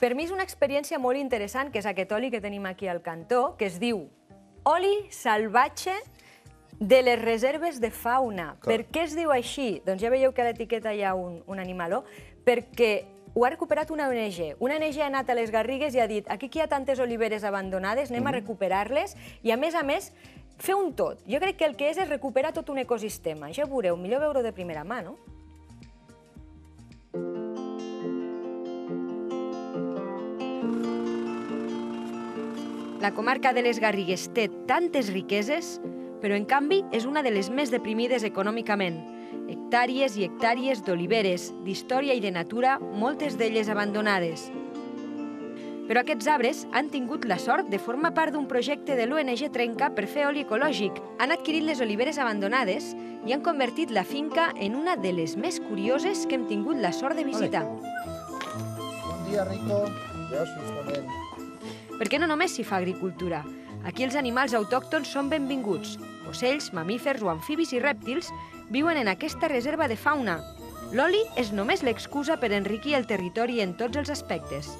Per mi és una experiència molt interessant, que és aquest oli que tenim aquí al cantó, que es diu oli salvatge de les reserves de fauna. Per què es diu així? Doncs ja veieu que a l'etiqueta hi ha un animaló, perquè ho ha recuperat una ONG. Una ONG ha anat a les Garrigues i ha dit aquí que hi ha tantes oliveres abandonades, anem a recuperar-les i, a més, fer un tot. Jo crec que el que és recuperar tot un ecosistema. Ja ho veureu, millor veure-ho de primera mà, no? La comarca de les Garrigues té tantes riqueses, però en canvi és una de les més deprimides econòmicament. Hectàrees i hectàrees d'oliveres, d'història i de natura, moltes d'elles abandonades. Però aquests arbres han tingut la sort de formar part d'un projecte de l'ONG Trenca per fer oli ecològic. Han adquirit les oliveres abandonades i han convertit la finca en una de les més curioses que hem tingut la sort de visitar. Bon dia, Rico. Veus, justament. Perquè no només s'hi fa agricultura. Aquí els animals autòctons són benvinguts. Ocells, mamífers o amfibis i rèptils viuen en aquesta reserva de fauna. L'oli és només l'excusa per enriquir el territori en tots els aspectes.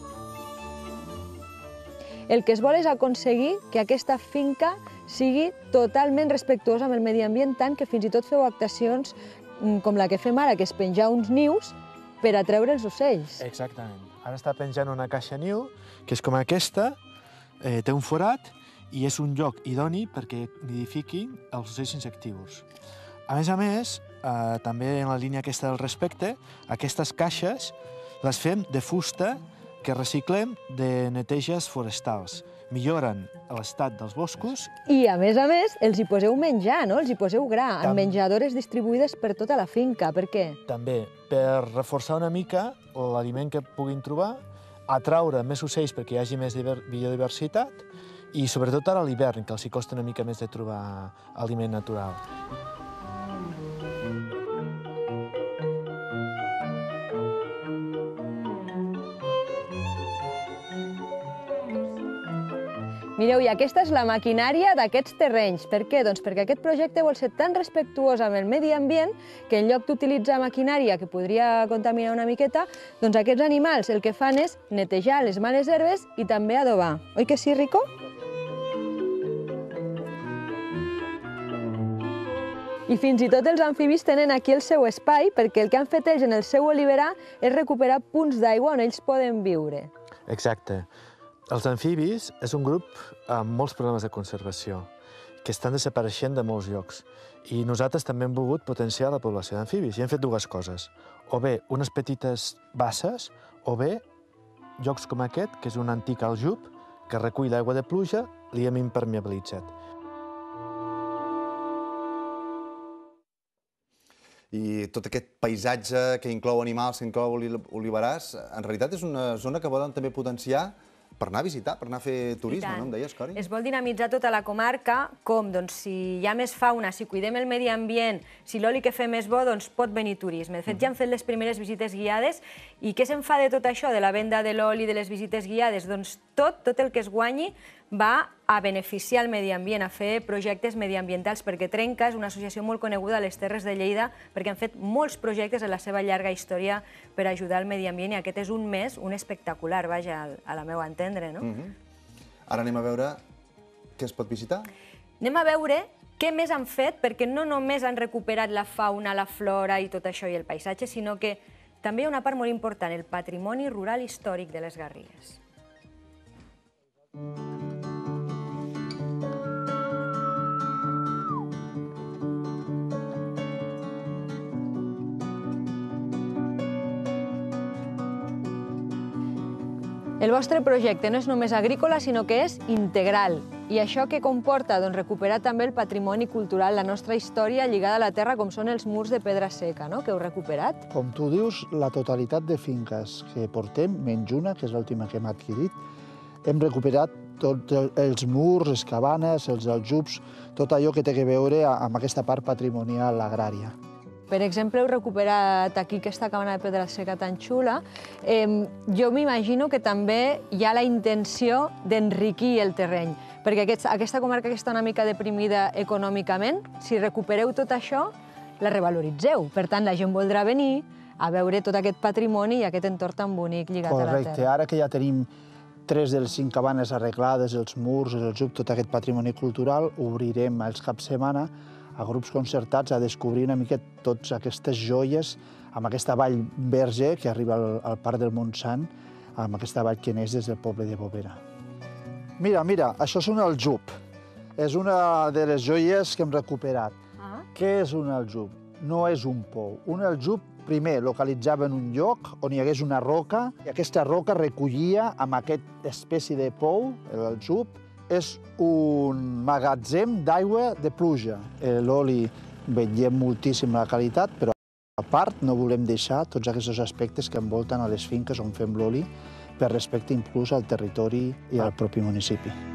El que es vol és aconseguir que aquesta finca sigui totalment respectuosa amb el medi ambient, tant que fins i tot feu actuacions com la que fem ara, que és penjar uns nius per atreure els ocells. Exactament. Ara està penjant una caixa niu, que és com aquesta, té un forat i és un lloc idoni perquè nidifiquin els ocells insectívors. A més, també en la línia aquesta del respecte, aquestes caixes les fem de fusta que reciclem de neteges forestals. Milloren l'estat dels boscos. I, a més, els hi poseu menjar, no? Els hi poseu gra, en menjadores distribuïdes per tota la finca. Per què? També, per reforçar una mica l'aliment que puguin trobar, atraure més ocells perquè hi hagi més biodiversitat i, sobretot, ara a l'hivern, que els hi costa una mica més de trobar aliment natural. Mireu, i aquesta és la maquinària d'aquests terrenys. Per què? Doncs perquè aquest projecte vol ser tan respectuós amb el medi ambient que en lloc d'utilitzar maquinària que podria contaminar una miqueta, doncs aquests animals el que fan és netejar les males herbes i també adobar. Oi que sí, Rico? I fins i tot els amfibis tenen aquí el seu espai perquè el que han fet ells en el seu oliverar és recuperar punts d'aigua on ells poden viure. Exacte. Els amfibis és un grup amb molts problemes de conservació, que estan desapareixent de molts llocs. I nosaltres també hem volgut potenciar la població d'amfibis i hem fet dues coses. O bé unes petites basses, o bé llocs com aquest, que és un antic aljub, que recull l'aigua de pluja, li hem impermeabilitzat. I tot aquest paisatge que inclou animals, que inclou oliverars, en realitat és una zona que volen també potenciar per anar a visitar, per anar a fer turisme, no em deies, Cori? Es vol dinamitzar tota la comarca, com? Doncs si hi ha més fauna, si cuidem el medi ambient, si l'oli que fem és bo, doncs pot venir turisme. De fet, ja han fet les primeres visites guiades. I què se'n fa de tot això, de la venda de l'oli, de les visites guiades? Doncs tot el que es guanyi va a beneficiar el medi ambient, a fer projectes mediambientals, perquè Trenca és una associació molt coneguda a les Terres de Lleida, perquè han fet molts projectes en la seva llarga història per ajudar el medi ambient, i aquest és un més, un espectacular, vaja, a la meva entendre, no? Ara anem a veure què es pot visitar. Anem a veure què més han fet, perquè no només han recuperat la fauna, la flora i tot això i el paisatge, sinó que també hi ha una part molt important, el patrimoni rural històric de les Garrigues. El vostre projecte no és només agrícola, sinó que és integral. I això què comporta? Doncs recuperar també el patrimoni cultural, la nostra història lligada a la terra, com són els murs de pedra seca, no?, que heu recuperat. Com tu dius, la totalitat de finques que portem, menys una, que és l'última que hem adquirit, hem recuperat tots els murs, les cabanes, els aljubs, tot allò que té a veure amb aquesta part patrimonial agrària. Per exemple, heu recuperat aquí aquesta cabana de pedra seca tan xula. Jo m'imagino que també hi ha la intenció d'enriquir el terreny, perquè aquesta comarca que està una mica deprimida econòmicament, si recupereu tot això, la revaloritzeu. Per tant, la gent voldrà venir a veure tot aquest patrimoni i aquest entorn tan bonic lligat a la Correcte, terra. ara que ja tenim 3 de les 5 cabanes arreglades, els murs, el xup, tot aquest patrimoni cultural, obrirem els caps de setmana a grups concertats a descobrir una mica totes aquestes joies amb aquesta vall verge que arriba al Parc del Montsant, amb aquesta vall que neix des del poble de Bovera. Mira, això és un aljub. És una de les joies que hem recuperat. Què és un aljub? No és un pou. Un aljub, primer, localitzava en un lloc on hi hagués una roca, i aquesta roca recollia amb aquesta espècie de pou, l'aljub, és un magatzem d'aigua de pluja. L'oli vetllem moltíssim la qualitat, però a part no volem deixar tots aquests aspectes que envolten a les finques on fem l'oli per respecte inclús al territori i al propi municipi.